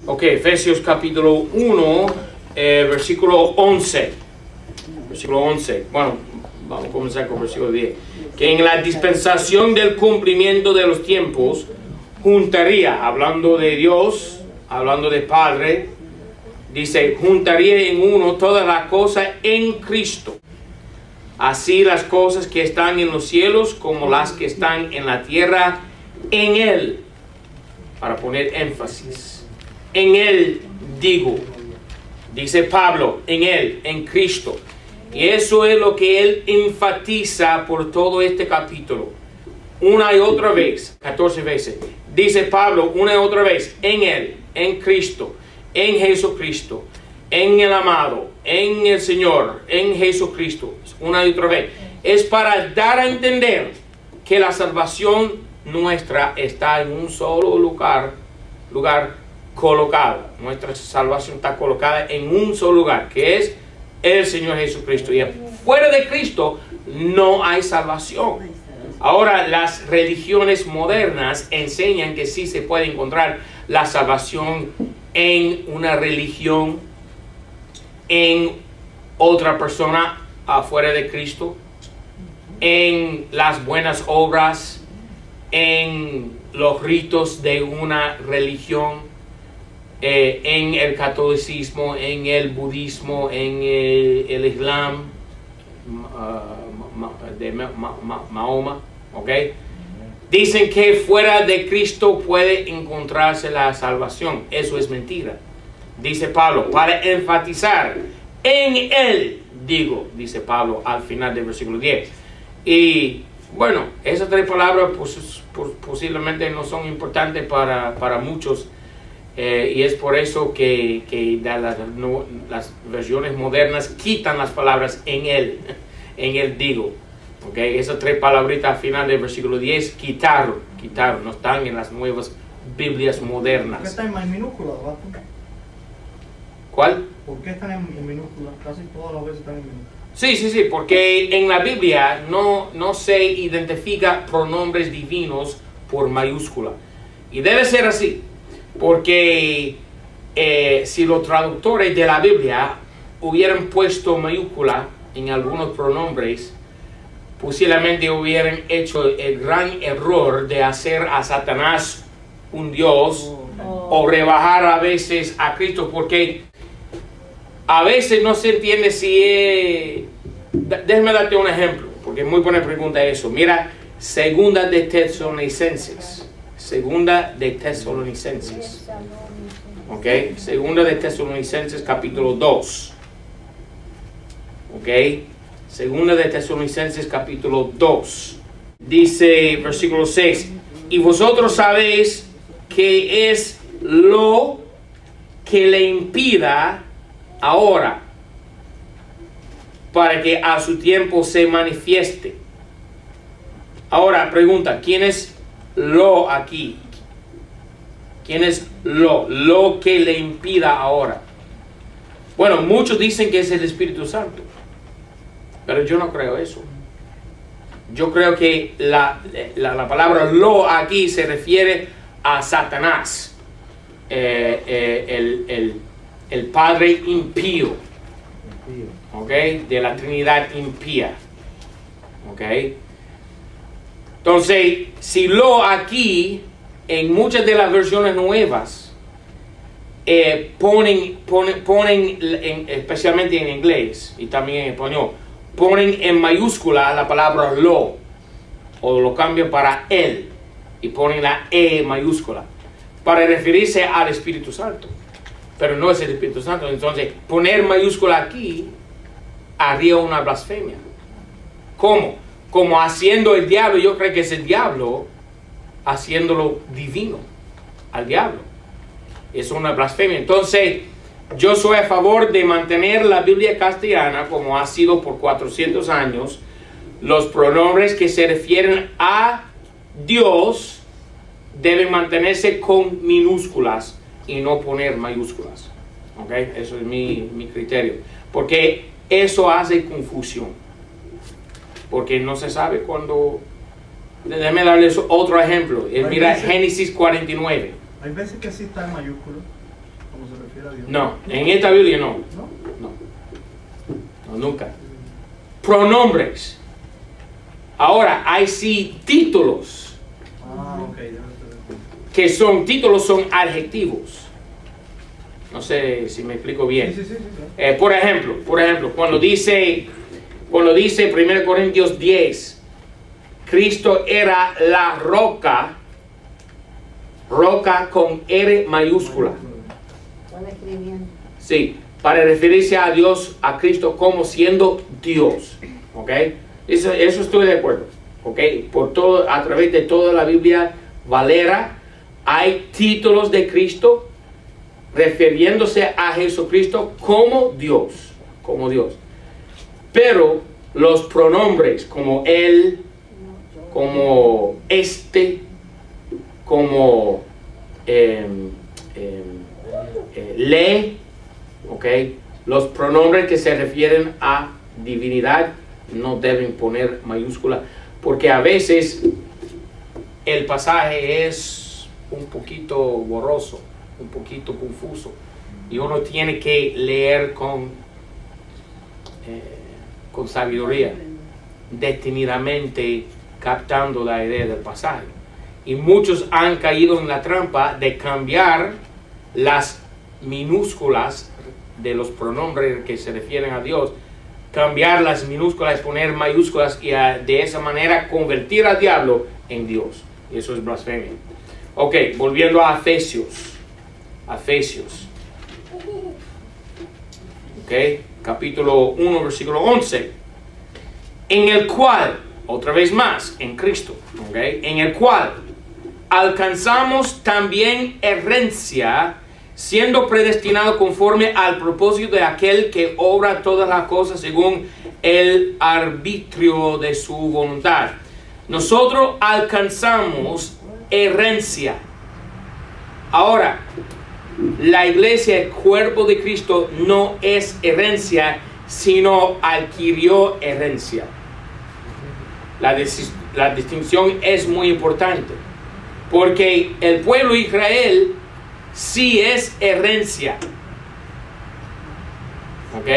Ok, Efesios capítulo 1, versículo 11. Versículo 11. Bueno, vamos a comenzar con el versículo 10. Que en la dispensación del cumplimiento de los tiempos, juntaría, hablando de Dios, hablando de Padre, dice, juntaría en uno todas las cosas en Cristo. Así las cosas que están en los cielos como las que están en la tierra, en Él. Para poner énfasis. En Él digo, dice Pablo, en Él, en Cristo. Y eso es lo que Él enfatiza por todo este capítulo. Una y otra vez, 14 veces. Dice Pablo una y otra vez, en Él, en Cristo, en Jesucristo, en el amado, en el Señor, en Jesucristo. Una y otra vez. Es para dar a entender que la salvación nuestra está en un solo lugar colocada. Nuestra salvación está colocada en un solo lugar, que es el Señor Jesucristo. Y fuera de Cristo no hay salvación. Ahora, las religiones modernas enseñan que sí se puede encontrar la salvación en una religión, en otra persona afuera de Cristo, en las buenas obras, en los ritos de una religión, en el catolicismo, en el budismo, en el islam, de Mahoma, ¿ok? Dicen que fuera de Cristo puede encontrarse la salvación. Eso es mentira. Dice Pablo, para enfatizar, en Él, digo, dice Pablo al final del versículo 10. Y bueno, esas tres palabras posiblemente no son importantes para muchos. Y es por eso que las versiones modernas quitan las palabras en Él digo. Okay, esas tres palabritas al final del versículo 10 quitaron, no están en las nuevas Biblias modernas. ¿Por qué están en minúscula? ¿Cuál? ¿Por qué están en minúscula? Casi todas las veces están en minúscula. Sí, porque en la Biblia no se identifica pronombres divinos por mayúscula. Y debe ser así. Porque si los traductores de la Biblia hubieran puesto mayúscula en algunos pronombres, posiblemente hubieran hecho el gran error de hacer a Satanás un Dios o rebajar a veces a Cristo, porque a veces no se entiende si es... Déjame darte un ejemplo, porque es muy buena pregunta eso. Mira, Segunda de Tesalonicenses. Segunda de Tesalonicenses. Ok, Segunda de Tesalonicenses capítulo 2. Ok, Segunda de Tesalonicenses capítulo 2. Dice versículo 6. Y vosotros sabéis que es lo que le impida ahora, para que a su tiempo se manifieste. Ahora pregunta, ¿quién es lo aquí? ¿Quién es lo? Lo que le impida ahora. Bueno, muchos dicen que es el Espíritu Santo, pero yo no creo eso. Yo creo que la palabra lo aquí se refiere a Satanás, el padre impío, ¿ok? De la Trinidad impía, ¿ok? Entonces, si lo aquí, en muchas de las versiones nuevas, ponen especialmente en inglés y también en español, ponen en mayúscula la palabra lo, o lo cambian para él, y ponen la E mayúscula, para referirse al Espíritu Santo. Pero no es el Espíritu Santo. Entonces, poner mayúscula aquí haría una blasfemia. ¿Cómo? Como haciendo el diablo, yo creo que es el diablo haciéndolo divino al diablo. Es una blasfemia. Entonces, yo soy a favor de mantener la Biblia castellana como ha sido por 400 años. Los pronombres que se refieren a Dios deben mantenerse con minúsculas y no poner mayúsculas. ¿Ok? Eso es mi criterio. Porque eso hace confusión. Porque no se sabe cuándo... Déjame darles otro ejemplo. Mira Génesis 49. Hay veces que sí está en mayúscula. como se refiere a Dios. No, en esta Biblia no. ¿No? No, nunca. Pronombres. Ahora, hay sí títulos, Ok, ya me que son títulos, son adjetivos. No sé si me explico bien. Sí. Por ejemplo, cuando dice 1 Corintios 10, Cristo era la roca con R mayúscula. Sí, para referirse a Dios, a Cristo como siendo Dios. ¿Ok? Eso estoy de acuerdo. ¿Ok? A través de toda la Biblia Valera hay títulos de Cristo refiriéndose a Jesucristo como Dios. Como Dios. Pero los pronombres como Él, como este, como le, ¿ok? Los pronombres que se refieren a divinidad no deben poner mayúscula, porque a veces el pasaje es un poquito borroso, un poquito confuso, y uno tiene que leer con sabiduría, detenidamente captando la idea del pasaje. Y muchos han caído en la trampa de cambiar las minúsculas de los pronombres que se refieren a Dios, cambiar las minúsculas, poner mayúsculas y de esa manera convertir al diablo en Dios. Y eso es blasfemia. Ok, volviendo a Efesios. Ok, capítulo 1, versículo 11. En el cual, otra vez más, en Cristo, ok, en el cual alcanzamos también herencia, siendo predestinado conforme al propósito de aquel que obra todas las cosas según el arbitrio de su voluntad. Nosotros alcanzamos herencia. Ahora, la iglesia, el cuerpo de Cristo, no es herencia, sino adquirió herencia. La distinción es muy importante, porque el pueblo de Israel sí es herencia, ¿ok?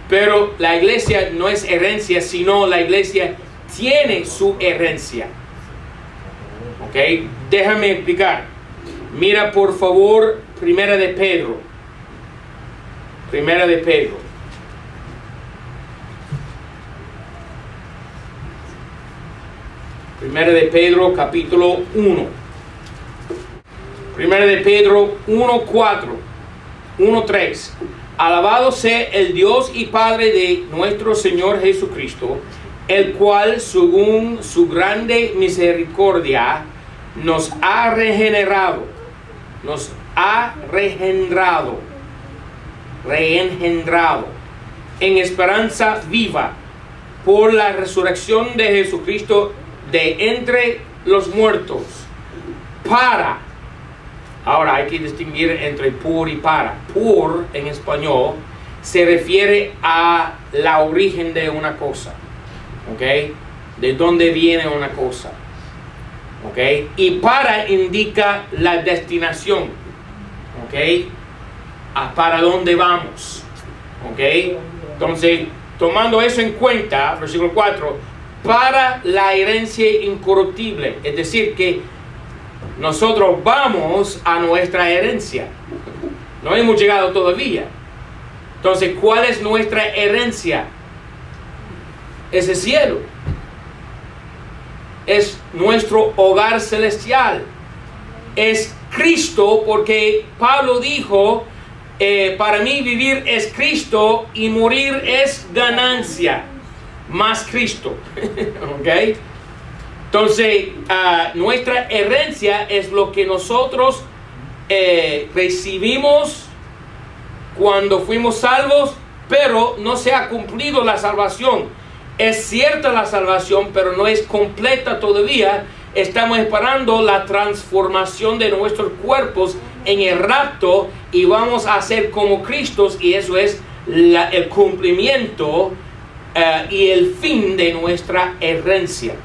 Pero la iglesia no es herencia, sino la iglesia tiene su herencia, ¿ok? Déjame explicar. Mira por favor Primera de Pedro. Primera de Pedro capítulo 1. Primera de Pedro 1:4, 1:3. Alabado sea el Dios y Padre de nuestro Señor Jesucristo, el cual según su grande misericordia nos ha reengendrado en esperanza viva por la resurrección de Jesucristo de entre los muertos, ahora hay que distinguir entre por y para. Por en español se refiere a la origen de una cosa, ¿ok? De dónde viene una cosa, ¿ok? Y para indica la destinación, ¿ok? Para dónde vamos, ¿ok? Entonces, tomando eso en cuenta, versículo 4, para la herencia incorruptible, es decir, que nosotros vamos a nuestra herencia. No hemos llegado todavía. Entonces, ¿cuál es nuestra herencia? Es el cielo. Es nuestro hogar celestial. Es Cristo, porque Pablo dijo, para mí vivir es Cristo y morir es ganancia. Más Cristo. ¿Ok? Entonces, nuestra herencia es lo que nosotros recibimos cuando fuimos salvos, pero no se ha cumplido la salvación. Es cierta la salvación, pero no es completa todavía. Estamos esperando la transformación de nuestros cuerpos en el rapto y vamos a ser como Cristo, y eso es el cumplimiento y el fin de nuestra herencia.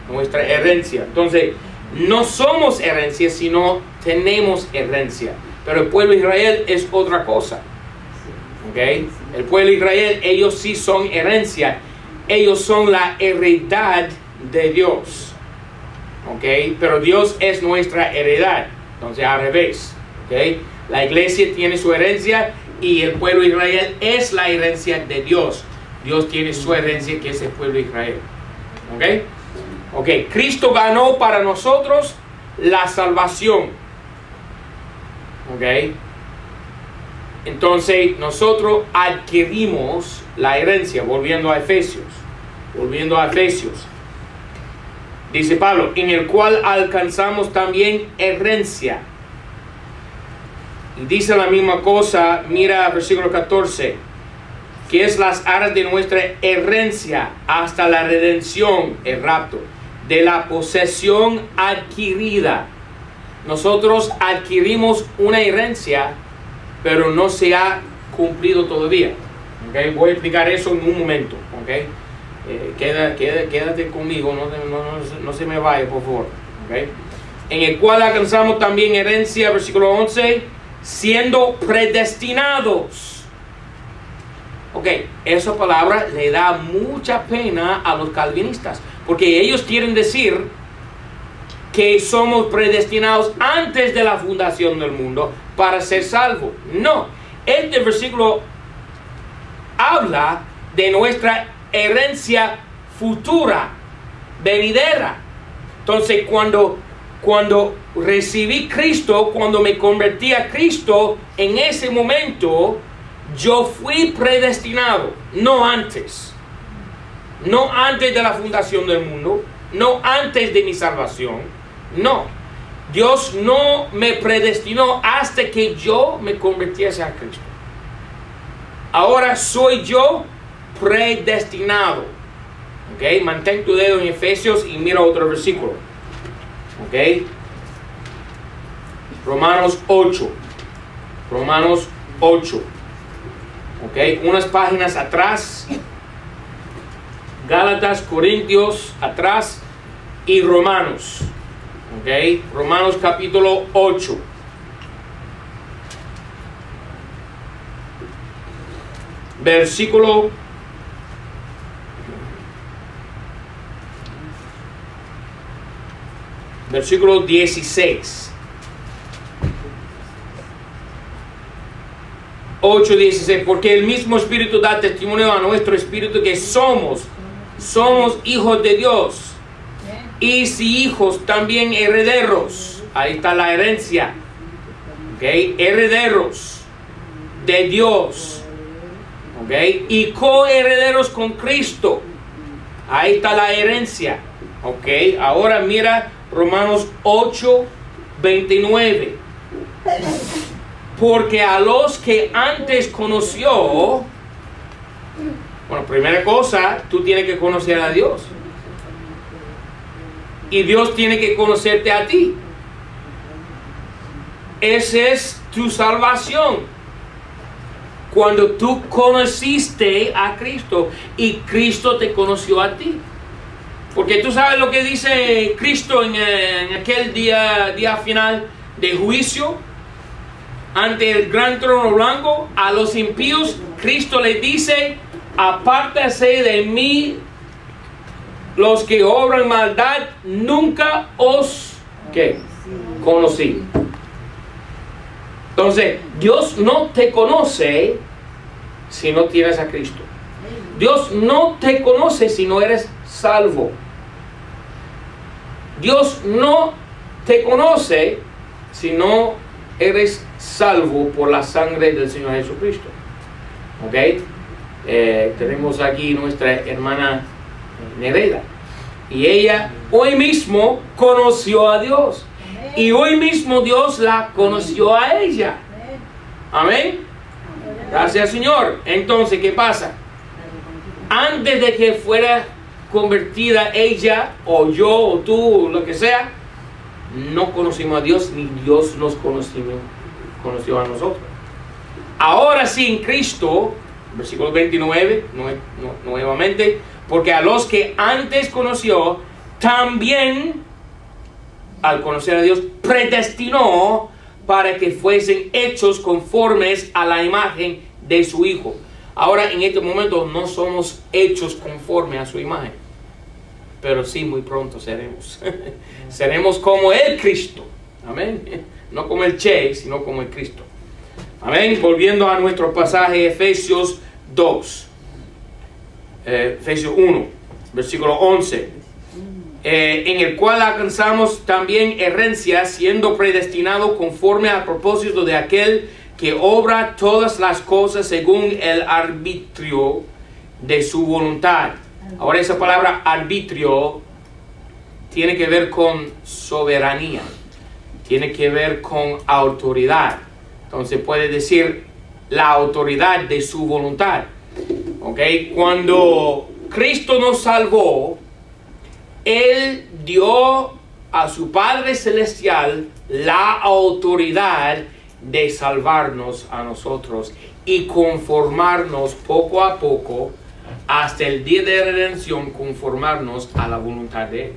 Entonces, no somos herencia, sino tenemos herencia. pero el pueblo de Israel es otra cosa. ¿Okay? El pueblo de Israel, ellos sí son herencia, ellos son la heredad de Dios. ¿Okay? Pero Dios es nuestra heredad, entonces al revés. ¿Okay? La iglesia tiene su herencia y el pueblo de Israel es la herencia de Dios. Dios tiene su herencia, que es el pueblo de Israel. ¿Okay? Ok, Cristo ganó para nosotros la salvación. Ok. Entonces nosotros adquirimos la herencia, volviendo a Efesios. Dice Pablo, en el cual alcanzamos también herencia. Y dice la misma cosa, mira versículo 14, que es las aras de nuestra herencia hasta la redención, el rapto, de la posesión adquirida. Nosotros adquirimos una herencia, pero no se ha cumplido todavía. ¿Okay? Voy a explicar eso en un momento. ¿Okay? Quédate conmigo, no se me vaya, por favor. ¿Okay? En el cual alcanzamos también herencia, versículo 11, siendo predestinados. Ok, esa palabra le da mucha pena a los calvinistas, porque ellos quieren decir que somos predestinados antes de la fundación del mundo para ser salvos. No, este versículo habla de nuestra herencia futura, venidera. Entonces, cuando recibí Cristo, cuando me convertí a Cristo, en ese momento yo fui predestinado, no antes de la fundación del mundo, no antes de mi salvación. No, Dios no me predestinó hasta que yo me convirtiese a Cristo. Ahora soy yo predestinado. ¿Ok? Mantén tu dedo en Efesios y mira otro versículo. ¿Ok? Romanos 8. ¿Ok? Unas páginas atrás. Gálatas, Corintios atrás y Romanos. ¿Ok? Romanos capítulo 8. Versículo 16. 8:16, porque el mismo Espíritu da testimonio a nuestro espíritu que somos hijos de Dios. Y si hijos, también herederos. Ahí está la herencia. ¿Ok? Herederos de Dios. ¿Ok? Y coherederos con Cristo. Ahí está la herencia. ¿Ok? Ahora mira Romanos 8:29. Porque a los que antes conoció, bueno, primera cosa, tú tienes que conocer a Dios. Y Dios tiene que conocerte a ti. Esa es tu salvación. Cuando tú conociste a Cristo y Cristo te conoció a ti. Porque tú sabes lo que dice Cristo en aquel día final de juicio. Ante el gran trono blanco, a los impíos, Cristo les dice: apártase de mí, los que obran maldad, nunca os conocí. Entonces, Dios no te conoce si no tienes a Cristo. Dios no te conoce si no eres salvo. Dios no te conoce si no eres salvo por la sangre del Señor Jesucristo. ¿Ok? Tenemos aquí nuestra hermana Nereida. Y ella hoy mismo conoció a Dios. Y hoy mismo Dios la conoció a ella. Amén. Gracias, Señor. Entonces, ¿qué pasa? Antes de que fuera convertida ella, o yo, o tú, o lo que sea, no conocimos a Dios, ni Dios nos conoció a nosotros. Ahora sí, en Cristo, versículo 29, nuevamente, porque a los que antes conoció, también, al conocer a Dios, predestinó para que fuesen hechos conformes a la imagen de su Hijo. Ahora, en este momento, no somos hechos conforme a su imagen, pero sí, muy pronto seremos. Seremos como el Cristo. Amén. No como el Che, sino como el Cristo. Amén. Volviendo a nuestro pasaje, Efesios 2. Efesios 1, versículo 11. En el cual alcanzamos también herencia, siendo predestinado conforme al propósito de aquel que obra todas las cosas según el arbitrio de su voluntad. Ahora, esa palabra arbitrio tiene que ver con soberanía, tiene que ver con autoridad. Entonces puede decir la autoridad de su voluntad. ¿Ok? Cuando Cristo nos salvó, Él dio a su Padre Celestial la autoridad de salvarnos a nosotros y conformarnos poco a poco hasta el día de redención, conformarnos a la voluntad de Él.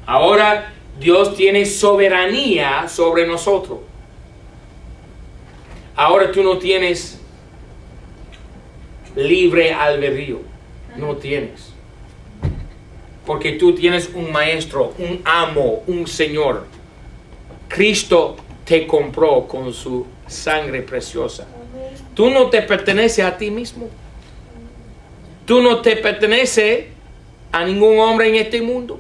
Ahora Dios tiene soberanía sobre nosotros. Ahora tú no tienes libre albedrío, no tienes. Porque tú tienes un maestro, un amo, un Señor. Cristo te compró con su sangre preciosa. Tú no te perteneces a ti mismo. Tú no te perteneces a ningún hombre en este mundo.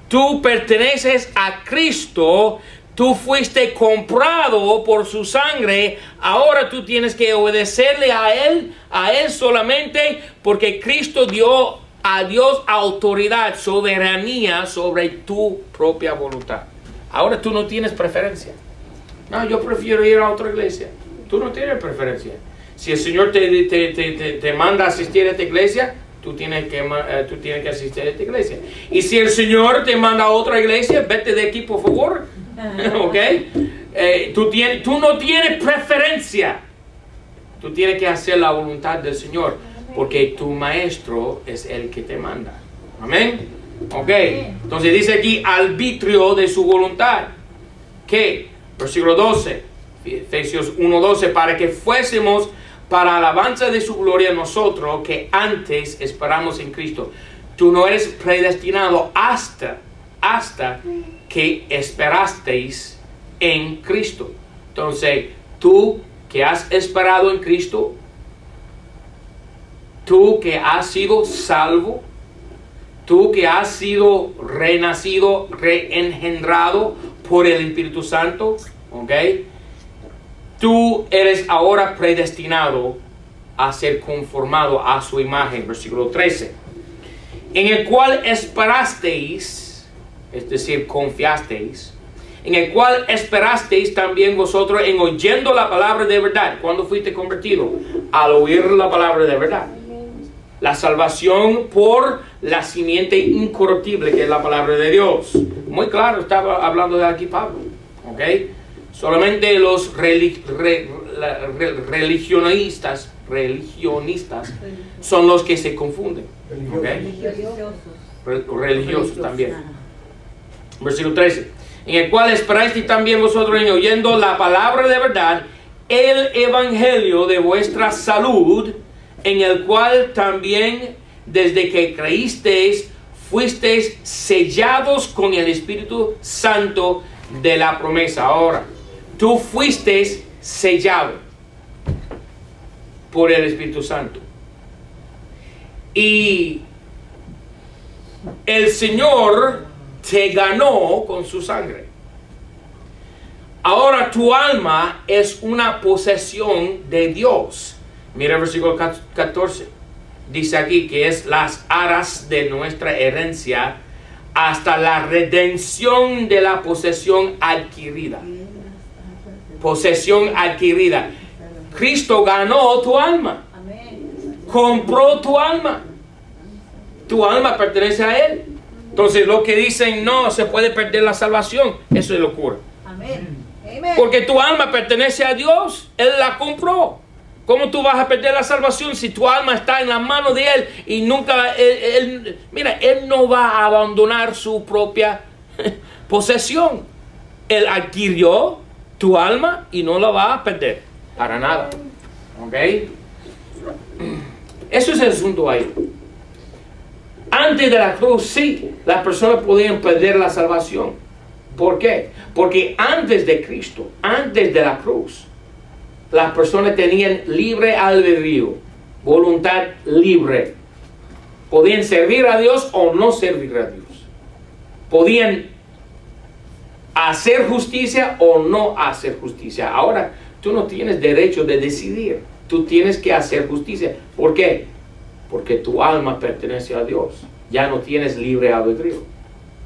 Tú perteneces a Cristo. Tú fuiste comprado por su sangre. Ahora tú tienes que obedecerle a Él solamente, porque Cristo dio a Dios autoridad, soberanía sobre tu propia voluntad. Ahora tú no tienes preferencia. No, yo prefiero ir a otra iglesia. Tú no tienes preferencia. Si el Señor te manda a asistir a esta iglesia, tú tienes que asistir a esta iglesia. Y si el Señor te manda a otra iglesia, vete de aquí, por favor. ¿Ok? Tú no tienes preferencia. Tú tienes que hacer la voluntad del Señor, porque tu maestro es el que te manda. Amén. Ok. Entonces dice aquí, arbitrio de su voluntad. ¿Qué? Versículo 12. Efesios 1:12. Para que fuésemos para alabanza de su gloria nosotros, que antes esperamos en Cristo. Tú no eres predestinado hasta que esperasteis en Cristo. Entonces, tú que has esperado en Cristo, tú que has sido salvo, tú que has sido renacido, reengendrado por el Espíritu Santo, ¿ok? Tú eres ahora predestinado a ser conformado a su imagen. Versículo 13. En el cual esperasteis, es decir, confiasteis, en el cual esperasteis también vosotros en oyendo la palabra de verdad. ¿Cuándo fuiste convertido? Al oír la palabra de verdad. La salvación por la simiente incorruptible, que es la palabra de Dios. Muy claro, estaba hablando de aquí Pablo. ¿Ok? Solamente los religionistas son los que se confunden. ¿Okay? Religiosos también. Versículo 13. En el cual esperáis también vosotros en oyendo la palabra de verdad, el evangelio de vuestra salud, en el cual también desde que creísteis fuisteis sellados con el Espíritu Santo de la promesa. Ahora, tú fuiste sellado por el Espíritu Santo. Y el Señor te ganó con su sangre. Ahora tu alma es una posesión de Dios. Mira el versículo 14. Dice aquí que es las aras de nuestra herencia hasta la redención de la posesión adquirida. Posesión adquirida. Cristo ganó tu alma. Compró tu alma. Tu alma pertenece a Él. Entonces lo que dicen no se puede perder la salvación, eso es locura. Porque tu alma pertenece a Dios. Él la compró. ¿Cómo tú vas a perder la salvación si tu alma está en la mano de Él y nunca, Él no va a abandonar su propia posesión? Él adquirió tu alma y no la va a perder para nada. ¿Ok? Eso es el asunto ahí. Antes de la cruz, sí, las personas podían perder la salvación. ¿Por qué? Porque antes de Cristo, antes de la cruz, las personas tenían libre albedrío, voluntad libre. Podían servir a Dios o no servir a Dios. Podían hacer justicia o no hacer justicia. Ahora, tú no tienes derecho de decidir. Tú tienes que hacer justicia. ¿Por qué? Porque tu alma pertenece a Dios. Ya no tienes libre albedrío.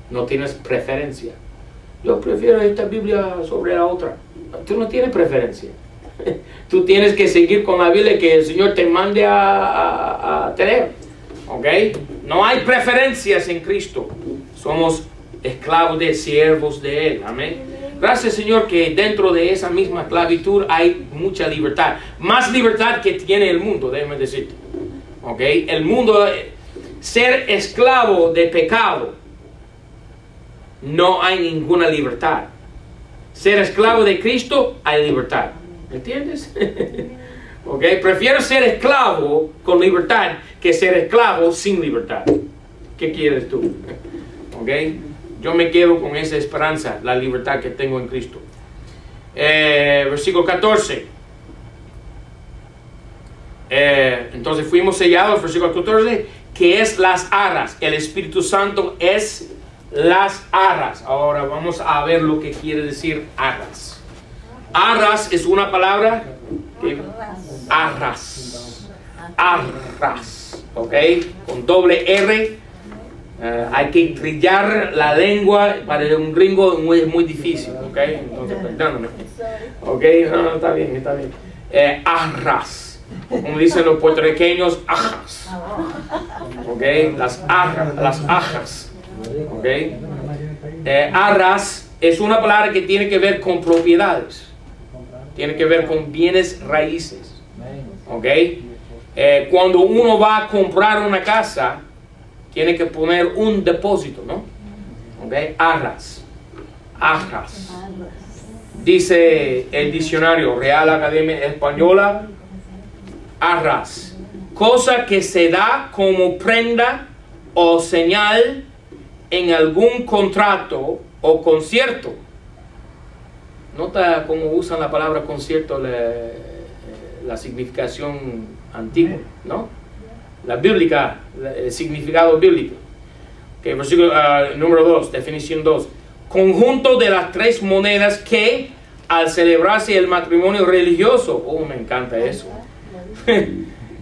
No tienes preferencia. Yo prefiero esta Biblia sobre la otra. Tú no tienes preferencia. Tú tienes que seguir con la Biblia que el Señor te mande a tener. ¿Ok? No hay preferencias en Cristo. Somos esclavos de siervos de Él. Amén. Gracias, Señor, que dentro de esa misma esclavitud hay mucha libertad. Más libertad que tiene el mundo, déjame decirte. ¿Ok? El mundo, ser esclavo de pecado, no hay ninguna libertad. Ser esclavo de Cristo, hay libertad. ¿Entiendes? ¿Ok? Prefiero ser esclavo con libertad que ser esclavo sin libertad. ¿Qué quieres tú? ¿Ok? Yo me quedo con esa esperanza, la libertad que tengo en Cristo. Versículo 14. Entonces fuimos sellados, versículo 14, que es las arras. El Espíritu Santo es las arras. Ahora vamos a ver lo que quiere decir arras. Arras es una palabra que arras. Arras. ¿Ok? Con doble R. Hay que trillar la lengua. Para un gringo es muy difícil. ¿Ok? Entonces, perdóname. ¿Ok? No, está bien, está bien. Arras. Como dicen los puertorriqueños, ajas. ¿Ok? Las ajas. Las ajas. ¿Ok? Arras es una palabra que tiene que ver con propiedades. Tiene que ver con bienes raíces. ¿Ok? Cuando uno va a comprar una casa, tiene que poner un depósito, ¿no? ¿Ok? Arras. Arras. Dice el diccionario Real Academia Española, arras. Cosa que se da como prenda o señal en algún contrato o concierto. Nota cómo usan la palabra concierto, la significación antigua, ¿no? La bíblica, el significado bíblico. Okay, versículo número 2, definición 2. Conjunto de las tres monedas que al celebrarse el matrimonio religioso, oh, me encanta eso,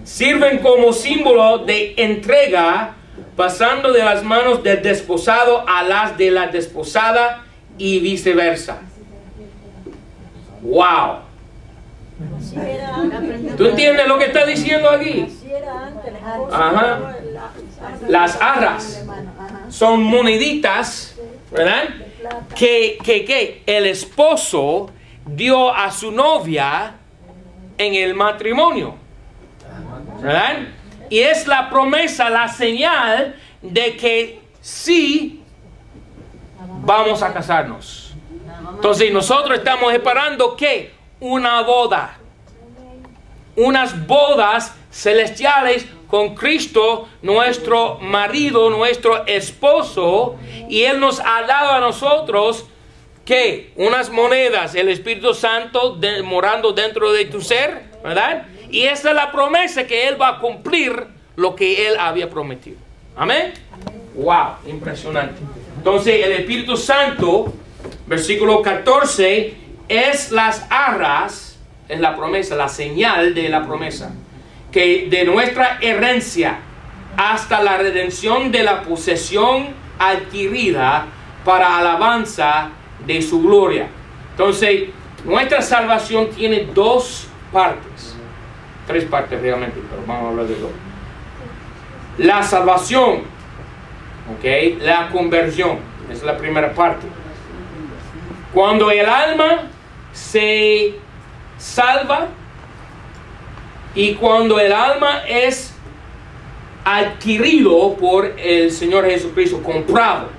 sirven como símbolo de entrega, pasando de las manos del desposado a las de la desposada y viceversa. ¡Wow! ¿Tú entiendes lo que está diciendo aquí? Ajá. Las arras son moneditas, ¿verdad? Que el esposo dio a su novia en el matrimonio, ¿verdad? Y es la promesa, la señal de que sí vamos a casarnos. Entonces nosotros estamos esperando ¿qué? Una boda. Unas bodas celestiales con Cristo, nuestro marido, nuestro esposo, y Él nos ha dado a nosotros ¿qué? Unas monedas, el Espíritu Santo morando dentro de tu ser, ¿verdad? Y esa es la promesa que Él va a cumplir lo que Él había prometido. ¿Amén? ¡Wow! Impresionante. Entonces el Espíritu Santo, versículo 14, es las arras, es la promesa, la señal de la promesa, que de nuestra herencia hasta la redención de la posesión adquirida para alabanza de su gloria. Entonces, nuestra salvación tiene dos partes, tres partes realmente, pero vamos a hablar de dos. La salvación, ¿ok? La conversión, es la primera parte. Cuando el alma se salva y cuando el alma es adquirido por el Señor Jesucristo, comprado.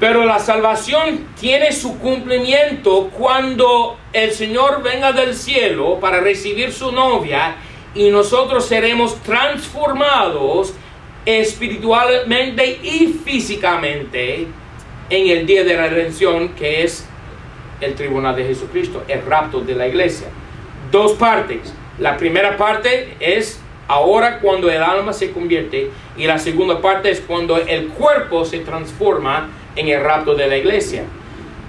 Pero la salvación tiene su cumplimiento cuando el Señor venga del cielo para recibir su novia y nosotros seremos transformados espiritualmente y físicamente en el día de la redención, que es el tribunal de Jesucristo, el rapto de la iglesia. Dos partes. La primera parte es ahora cuando el alma se convierte, y la segunda parte es cuando el cuerpo se transforma en el rapto de la iglesia.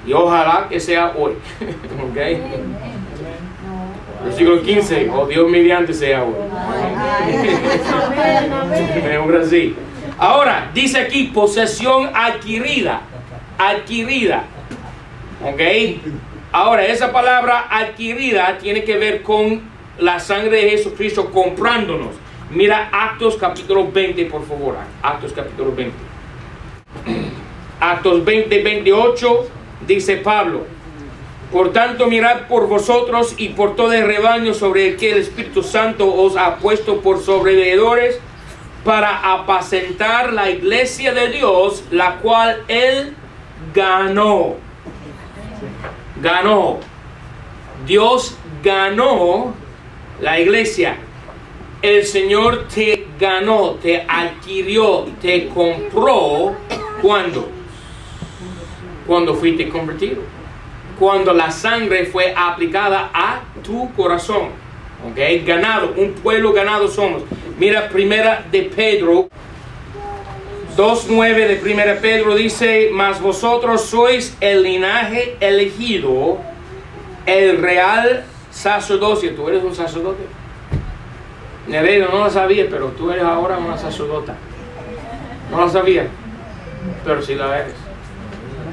Y ojalá que sea hoy. ¿Okay? Versículo 15. Oh, Dios mediante sea hoy. Ahora sí. Ahora, dice aquí, posesión adquirida. Adquirida. ¿Ok? Ahora, esa palabra adquirida tiene que ver con la sangre de Jesucristo comprándonos. Mira Actos capítulo 20, por favor. Actos capítulo 20. Actos 20, 28, dice Pablo: por tanto, mirad por vosotros y por todo el rebaño sobre el que el Espíritu Santo os ha puesto por sobreveedores, para apacentar la iglesia de Dios, la cual Él ganó. Ganó. Dios ganó la iglesia. El Señor te ganó, te adquirió, te compró. ¿Cuándo? Cuando fuiste convertido. Cuando la sangre fue aplicada a tu corazón. ¿Ok? Ganado, un pueblo ganado somos. Mira, primera de Pedro 2:9 de primera Pedro dice: mas vosotros sois el linaje elegido, el real sacerdocio. ¿Tú eres un sacerdote? Nereida, no lo sabía, pero tú eres ahora una sacerdota. No lo sabía, pero sí la eres.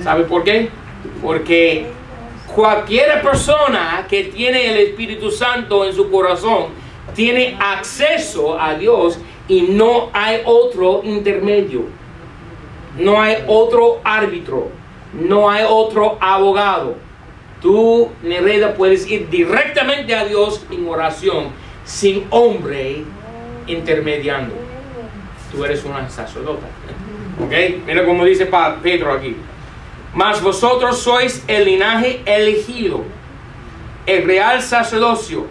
¿Sabe por qué? Porque cualquier persona que tiene el Espíritu Santo en su corazón tiene acceso a Dios y no hay otro intermedio. No hay otro árbitro. No hay otro abogado. Tú, Nereida, puedes ir directamente a Dios en oración sin hombre intermediando. Tú eres una sacerdota. ¿Ok? Mira cómo dice Pedro aquí. Mas vosotros sois el linaje elegido, el real sacerdocio,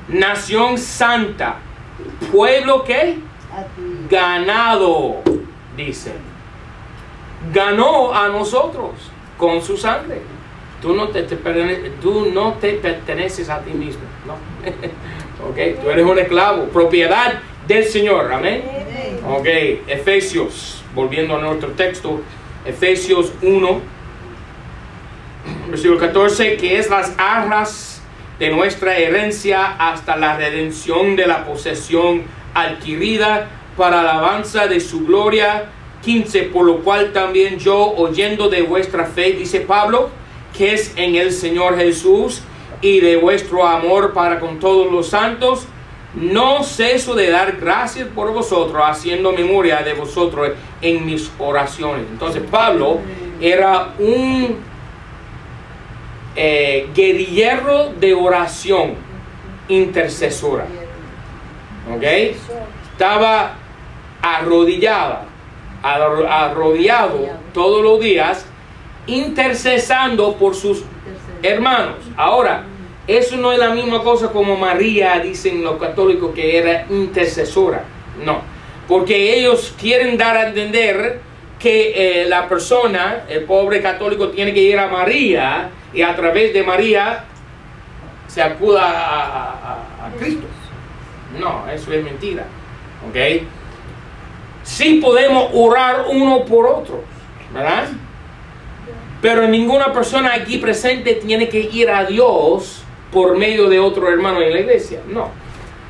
nación santa, pueblo que ganado, dice. Ganó a nosotros con su sangre. Tú no te perteneces a ti mismo, ¿no? Ok, tú eres un esclavo, propiedad del Señor, amén. Ok, Efesios, volviendo a nuestro texto, Efesios 1, versículo 14, que es las arras de nuestra herencia hasta la redención de la posesión adquirida para alabanza de su gloria. 15, por lo cual también yo, oyendo de vuestra fe, dice Pablo, que es en el Señor Jesús, y de vuestro amor para con todos los santos, no ceso de dar gracias por vosotros, haciendo memoria de vosotros en mis oraciones. Entonces Pablo era un guerrillero de oración intercesora. ¿Ok? Estaba arrodillado todos los días, intercesando por sus hermanos. Ahora, eso no es la misma cosa como María, dicen los católicos, que era intercesora. No, porque ellos quieren dar a entender que la persona, el pobre católico, tiene que ir a María y a través de María se acuda a Cristo. No, eso es mentira. ¿Ok? Sí podemos orar uno por otro, ¿verdad? Pero ninguna persona aquí presente tiene que ir a Dios por medio de otro hermano en la iglesia. No.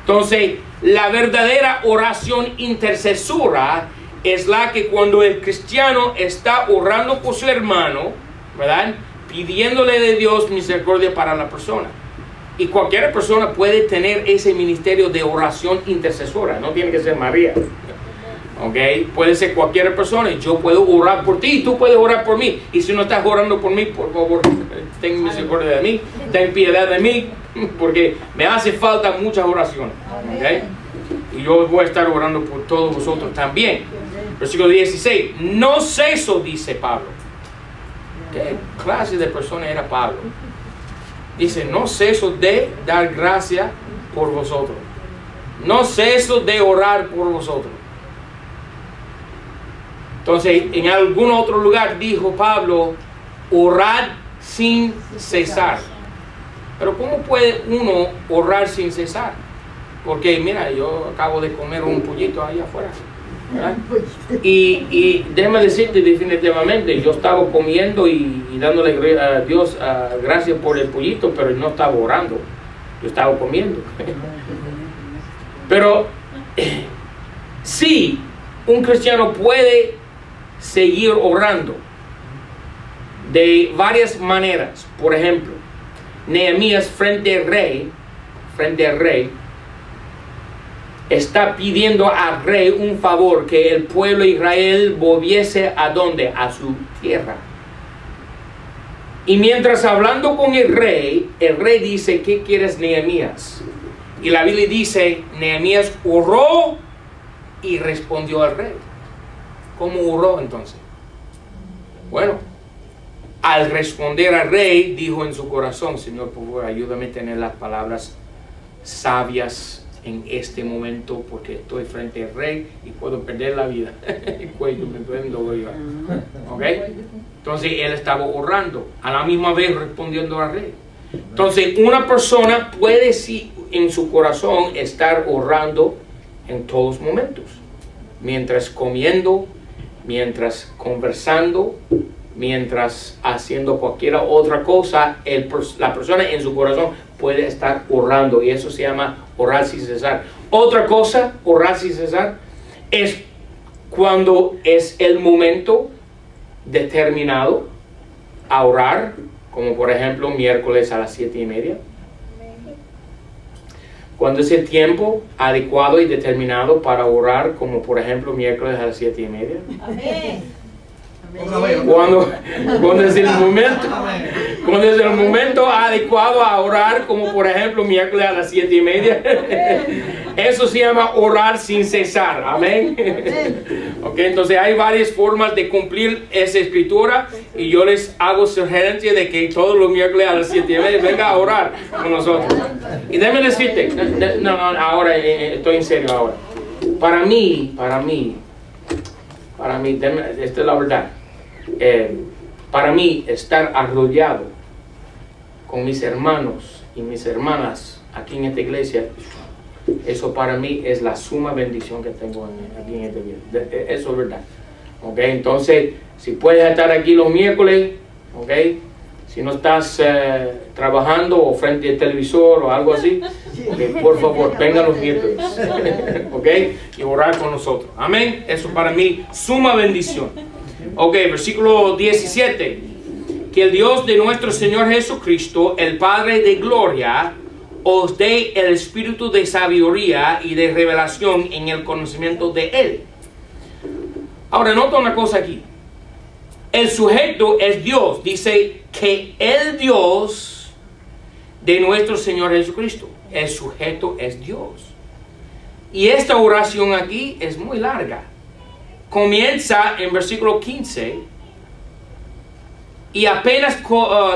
Entonces, la verdadera oración intercesora es la que cuando el cristiano está orando por su hermano, ¿verdad?, pidiéndole de Dios misericordia para la persona. Y cualquier persona puede tener ese ministerio de oración intercesora. No tiene que ser María. ¿Ok? Puede ser cualquier persona. Yo puedo orar por ti, tú puedes orar por mí. Y si no estás orando por mí, por favor, ten misericordia de mí, ten piedad de mí, porque me hace falta muchas oraciones. ¿Ok? Y yo voy a estar orando por todos vosotros también. Versículo 16. No ceso, dice Pablo. ¿Qué clase de persona era Pablo? Dice, no ceso de dar gracia por vosotros. No ceso de orar por vosotros. Entonces, en algún otro lugar dijo Pablo, orad sin cesar. Pero ¿cómo puede uno orar sin cesar? Porque mira, yo acabo de comer un pollito ahí afuera, ¿verdad? Y déjame decirte definitivamente, yo estaba comiendo y dándole a Dios gracias por el pollito, pero no estaba orando, yo estaba comiendo. Pero sí, un cristiano puede seguir orando de varias maneras. Por ejemplo, Nehemías frente al rey, está pidiendo al rey un favor, que el pueblo de Israel volviese a ¿dónde? A su tierra. Y mientras hablando con el rey dice, ¿qué quieres, Nehemías? Y la Biblia dice, Nehemías oró y respondió al rey. ¿Cómo oró entonces? Bueno, al responder al rey, dijo en su corazón, Señor, por favor, ayúdame a tener las palabras sabias en este momento, porque estoy frente al rey y puedo perder la vida. El cuello me pueden doblar. ¿Ok? Entonces él estaba orando, a la misma vez respondiendo al rey. Entonces una persona puede sí en su corazón estar orando en todos momentos, mientras comiendo, mientras conversando, mientras haciendo cualquier otra cosa. La persona en su corazón puede estar orando, y eso se llama orar sin cesar. Otra cosa, orar sin cesar, es cuando es el momento determinado a orar, como por ejemplo miércoles a las 7:30. Cuando es el tiempo adecuado y determinado para orar, como por ejemplo miércoles a las 7:30. Amén. Cuando es el momento adecuado a orar, como por ejemplo miércoles a las 7:30. Eso se llama orar sin cesar. Amén. Ok, entonces hay varias formas de cumplir esa escritura, y yo les hago sugerencia de que todos los miércoles a las 7:30 venga a orar con nosotros. Y déjame decirte, no, ahora estoy en serio ahora. Para mí, esta es la verdad. Para mí, estar arrollado con mis hermanos y mis hermanas aquí en esta iglesia, eso para mí es la suma bendición que tengo aquí en esta vida. Eso es verdad. ¿Ok? Entonces, si puedes estar aquí los miércoles, ¿ok? Si no estás trabajando o frente al televisor o algo así, por favor, vengan los miércoles. ¿Ok? Y orar con nosotros. Amén. Eso para mí, suma bendición. Ok, versículo 17. Que el Dios de nuestro Señor Jesucristo, el Padre de gloria, os dé el espíritu de sabiduría y de revelación en el conocimiento de Él. Ahora, nota una cosa aquí. El sujeto es Dios. Dice que el Dios de nuestro Señor Jesucristo. El sujeto es Dios. Y esta oración aquí es muy larga. Comienza en versículo 15 y apenas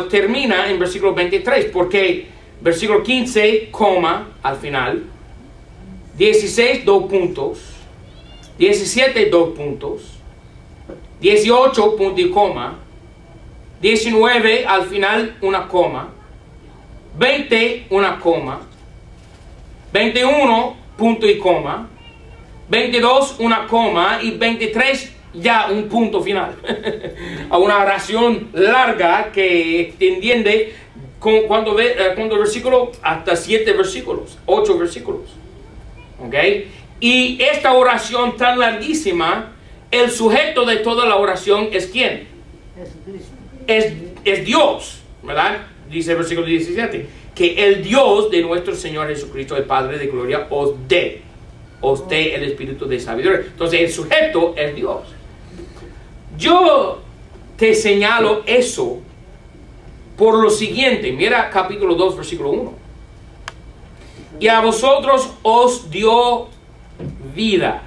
termina en versículo 23, porque versículo 15, coma, al final, 16, 2 puntos, 17, 2 puntos, 18, punto y coma, 19, al final, una coma, 20, una coma, 21, punto y coma, 22, una coma, y 23, ya un punto final. A una oración larga que entiende cuando el versículo, hasta 7 versículos, 8 versículos. ¿Ok? Y esta oración tan larguísima, el sujeto de toda la oración es ¿quién? Es Dios, ¿verdad? Dice el versículo 17, que el Dios de nuestro Señor Jesucristo, el Padre de gloria, os dé el espíritu de sabiduría. Entonces el sujeto es Dios. Yo te señalo eso por lo siguiente. Mira capítulo 2, versículo 1. Y a vosotros os dio vida.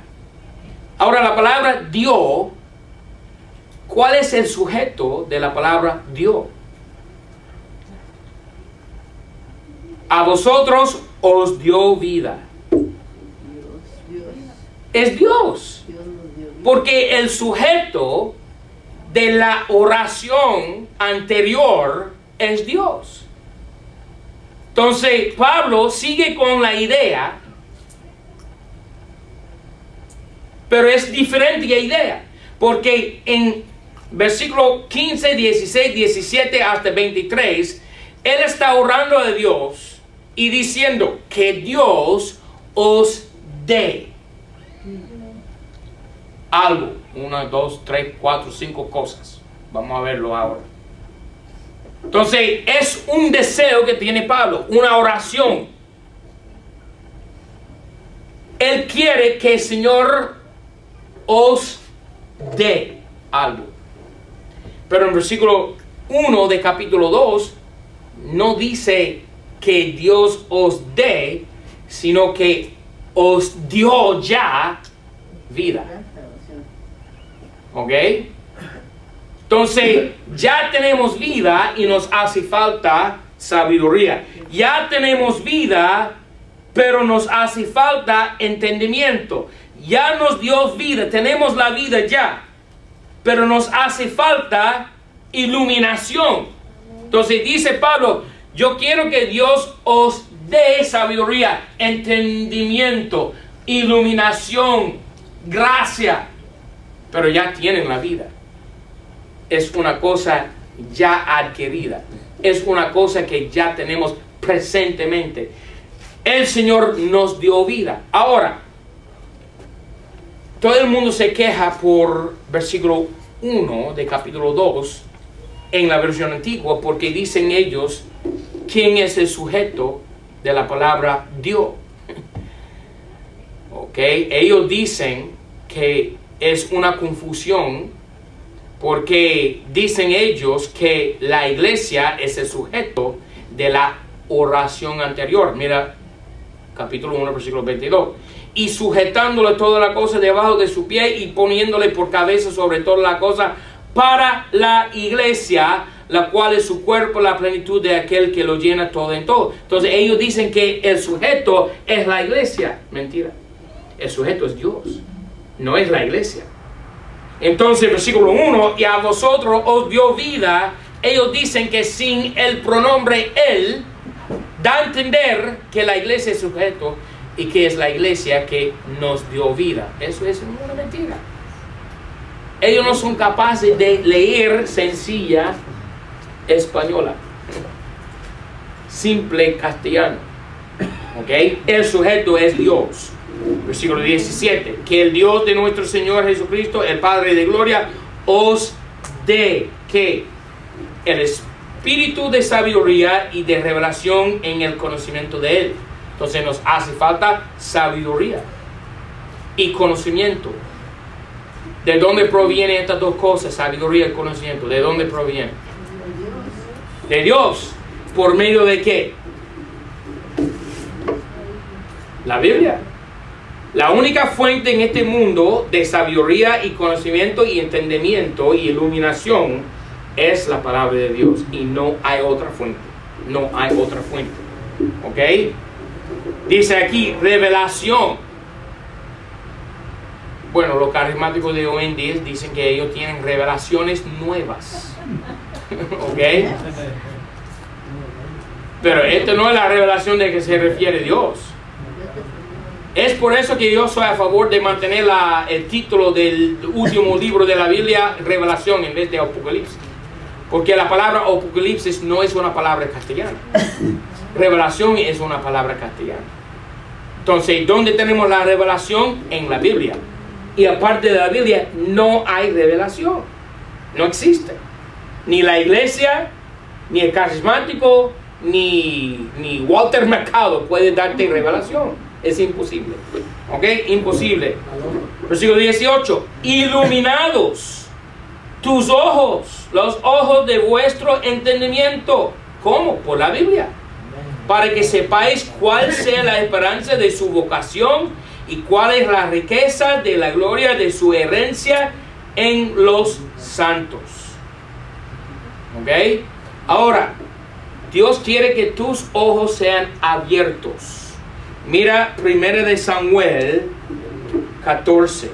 Ahora la palabra dio ¿Cuál es el sujeto de la palabra Dios? A vosotros os dio vida. Es Dios. Porque el sujeto de la oración anterior es Dios. Entonces, Pablo sigue con la idea, pero es diferente idea. Porque en versículo 15, 16, 17 hasta 23, él está orando a Dios y diciendo que Dios os dé algo. 1, 2, 3, 4, 5 cosas. Vamos a verlo ahora. Entonces, es un deseo que tiene Pablo, una oración. Él quiere que el Señor os dé algo. Pero en versículo 1 de capítulo 2, no dice que Dios os dé, sino que os dio ya vida. ¿Ok? Entonces, ya tenemos vida y nos hace falta sabiduría. Ya tenemos vida, pero nos hace falta entendimiento. Ya nos dio vida, tenemos la vida ya, pero nos hace falta iluminación. Entonces dice Pablo, yo quiero que Dios os dé sabiduría, entendimiento, iluminación, gracia, pero ya tienen la vida. Es una cosa ya adquirida. Es una cosa que ya tenemos presentemente. El Señor nos dio vida. Ahora, todo el mundo se queja por versículo 1 de capítulo 2 en la versión antigua, porque dicen ellos, ¿quién es el sujeto de la palabra Dios? Ok, ellos dicen que es una confusión, porque dicen ellos que la iglesia es el sujeto de la oración anterior. Mira, capítulo 1, versículo 22. Y sujetándole toda la cosa debajo de su pie y poniéndole por cabeza sobre toda la cosa para la iglesia, la cual es su cuerpo, la plenitud de aquel que lo llena todo en todo. Entonces ellos dicen que el sujeto es la iglesia. Mentira. El sujeto es Dios, no es la iglesia. Entonces, versículo 1, y a vosotros os dio vida. Ellos dicen que sin el pronombre él, da a entender que la iglesia es sujeto y que es la iglesia que nos dio vida. Eso es una mentira. Ellos no son capaces de leer sencilla española, simple castellano. ¿Ok? El sujeto es Dios. Versículo 17, que el Dios de nuestro Señor Jesucristo, el Padre de gloria, os dé que el espíritu de sabiduría y de revelación en el conocimiento de Él. Entonces nos hace falta sabiduría y conocimiento. ¿De dónde provienen estas dos cosas? Sabiduría y conocimiento. ¿De dónde provienen? De Dios. ¿Por medio de qué? La Biblia. La única fuente en este mundo de sabiduría y conocimiento y entendimiento y iluminación es la palabra de Dios. Y no hay otra fuente. No hay otra fuente. ¿Ok? Dice aquí, revelación. Bueno, los carismáticos de hoy en día dicen que ellos tienen revelaciones nuevas. ¿Ok? Pero esta no es la revelación de que se refiere Dios. Es por eso que yo soy a favor de mantener el título del último libro de la Biblia, Revelación, en vez de Apocalipsis. Porque la palabra Apocalipsis no es una palabra castellana. Revelación es una palabra castellana. Entonces, ¿dónde tenemos la revelación? En la Biblia. Y aparte de la Biblia, no hay revelación. No existe. Ni la iglesia, ni el carismático, ni Walter Mercado puede darte revelación. Es imposible. ¿Ok? Imposible. Versículo 18. Iluminados tus ojos, los ojos de vuestro entendimiento. ¿Cómo? Por la Biblia. Para que sepáis cuál sea la esperanza de su vocación y cuál es la riqueza de la gloria de su herencia en los santos. ¿Ok? Ahora, Dios quiere que tus ojos sean abiertos. Mira 1 de Samuel 14.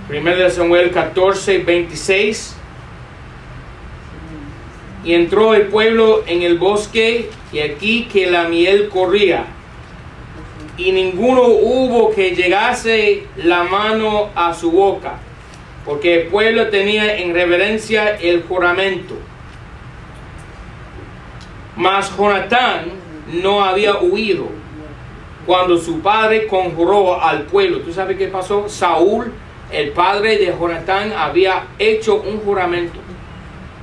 1 de Samuel 14, 26. Y entró el pueblo en el bosque, y aquí que la miel corría, y ninguno hubo que llegase la mano a su boca, porque el pueblo tenía en reverencia el juramento. Mas Jonatán no había huido cuando su padre conjuró al pueblo. ¿Tú sabes qué pasó? Saúl, el padre de Jonatán, había hecho un juramento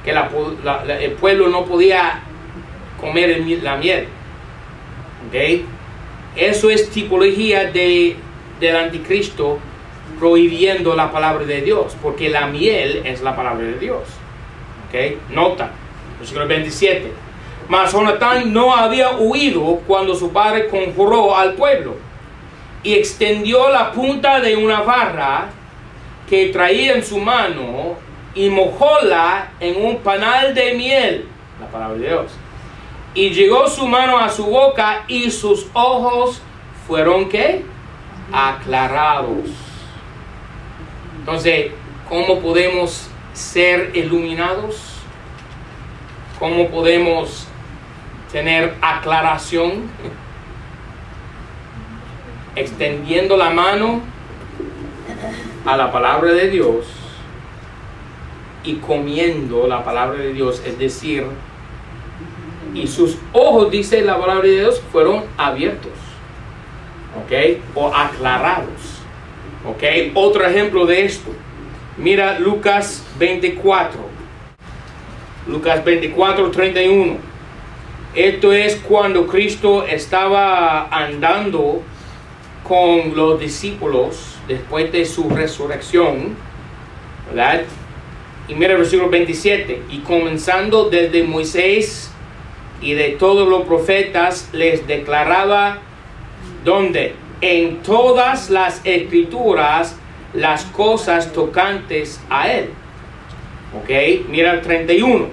que el pueblo no podía comer la miel. ¿Okay? Eso es tipología del anticristo prohibiendo la palabra de Dios, porque la miel es la palabra de Dios. ¿Okay? Nota, versículo 27. Mas Jonatán no había huido cuando su padre conjuró al pueblo, y extendió la punta de una barra que traía en su mano, y mojóla en un panal de miel, la palabra de Dios. Y llegó su mano a su boca, y sus ojos fueron, ¿qué? Aclarados. Entonces, ¿cómo podemos ser iluminados? ¿Cómo podemos tener aclaración? Extendiendo la mano a la palabra de Dios y comiendo la palabra de Dios, es decir, y sus ojos, dice la palabra de Dios, fueron abiertos, ¿ok? O aclarados, ¿ok? Otro ejemplo de esto, mira Lucas 24, Lucas 24, 31. Esto es cuando Cristo estaba andando con los discípulos después de su resurrección, ¿verdad? Y mira el versículo 27. Y comenzando desde Moisés y de todos los profetas, les declaraba, ¿dónde? En todas las escrituras las cosas tocantes a él. ¿Ok? Mira el 31.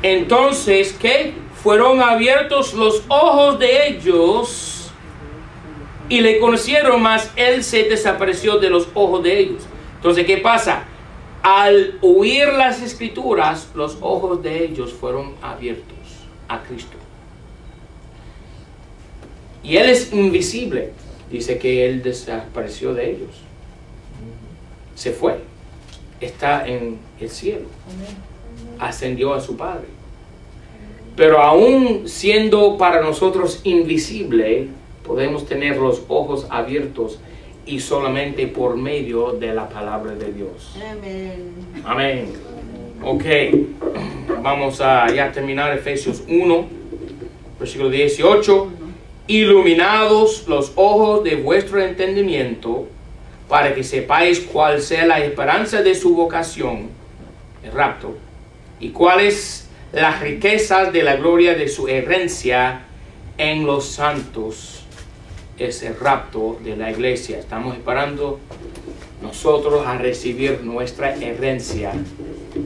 Entonces, ¿qué? Fueron abiertos los ojos de ellos y le conocieron, mas él se desapareció de los ojos de ellos. Entonces, ¿qué pasa? Al oír las escrituras, los ojos de ellos fueron abiertos a Cristo. Y él es invisible. Dice que él desapareció de ellos. Se fue. Está en el cielo. Ascendió a su Padre. Pero aún siendo para nosotros invisible, podemos tener los ojos abiertos, y solamente por medio de la palabra de Dios. Amén. Amén. Ok. Vamos a ya terminar Efesios 1, versículo 18. Iluminados los ojos de vuestro entendimiento, para que sepáis cuál sea la esperanza de su vocación, el rapto, y cuáles las riquezas de la gloria de su herencia en los santos. Es el rapto de la iglesia. Estamos esperando nosotros a recibir nuestra herencia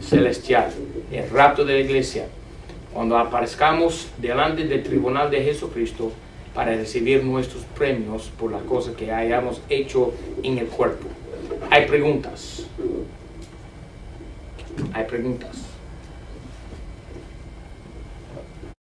celestial, el rapto de la iglesia, cuando aparezcamos delante del tribunal de Jesucristo para recibir nuestros premios por las cosas que hayamos hecho en el cuerpo. Hay preguntas. Hay preguntas.